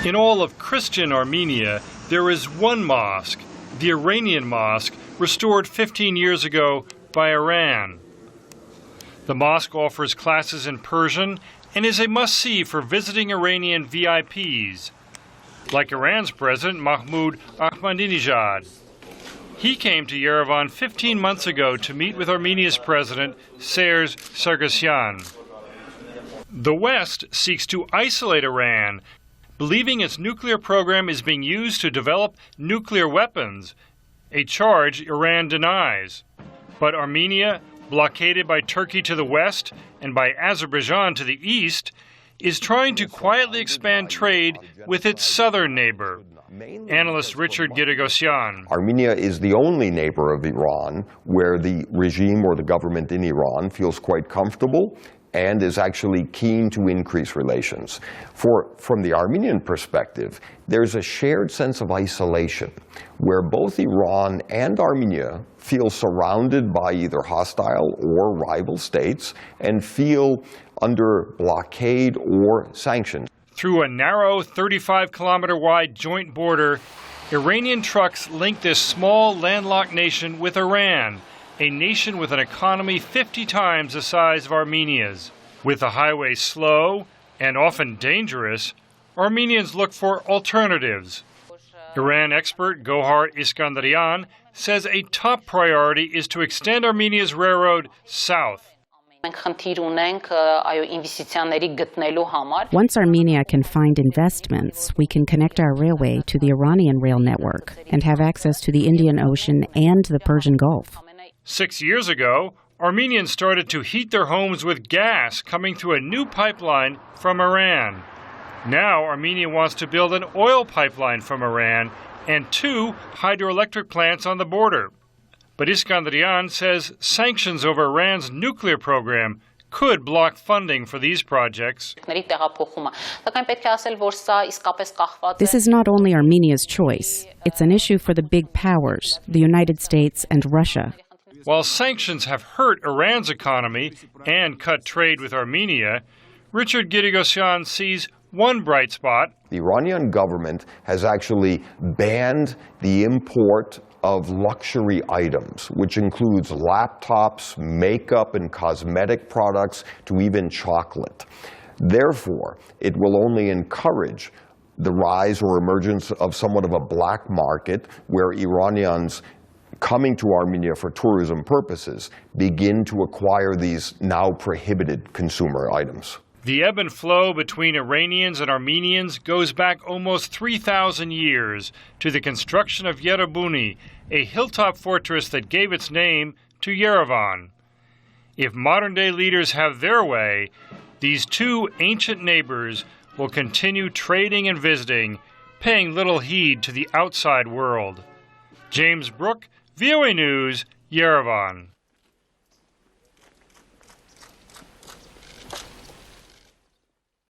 In all of Christian Armenia, there is one mosque, the Iranian mosque, restored 15 years ago by Iran. The mosque offers classes in Persian and is a must-see for visiting Iranian VIPs, like Iran's President Mahmoud Ahmadinejad. He came to Yerevan 15 months ago to meet with Armenia's President Serge Sargsyan. The West seeks to isolate Iran, believing its nuclear program is being used to develop nuclear weapons, a charge Iran denies. But Armenia, blockaded by Turkey to the west and by Azerbaijan to the east, is trying to quietly expand trade with its southern neighbor. Analyst Richard Giragosyan. Armenia is the only neighbor of Iran where the regime or the government in Iran feels quite comfortable and is actually keen to increase relations. From the Armenian perspective, there's a shared sense of isolation where both Iran and Armenia feel surrounded by either hostile or rival states and feel under blockade or sanctions. Through a narrow 35-kilometer wide joint border, Iranian trucks link this small landlocked nation with Iran, a nation with an economy 50 times the size of Armenia's. With the highway slow and often dangerous, Armenians look for alternatives. Iran expert Gohar Iskandarian says a top priority is to extend Armenia's railroad south. Once Armenia can find investments, we can connect our railway to the Iranian rail network and have access to the Indian Ocean and the Persian Gulf. 6 years ago, Armenians started to heat their homes with gas coming through a new pipeline from Iran. Now Armenia wants to build an oil pipeline from Iran and 2 hydroelectric plants on the border. But Iskandarian says sanctions over Iran's nuclear program could block funding for these projects. This is not only Armenia's choice. It's an issue for the big powers, the United States and Russia. While sanctions have hurt Iran's economy and cut trade with Armenia, Richard Giragosyan sees one bright spot. The Iranian government has actually banned the import of luxury items, which includes laptops, makeup, and cosmetic products, to even chocolate. Therefore, it will only encourage the rise or emergence of somewhat of a black market where Iranians coming to Armenia for tourism purposes begin to acquire these now prohibited consumer items. The ebb and flow between Iranians and Armenians goes back almost 3,000 years to the construction of Yerevan, a hilltop fortress that gave its name to Yerevan. If modern-day leaders have their way, these two ancient neighbors will continue trading and visiting, paying little heed to the outside world. James Brooke, VOA News, Yerevan.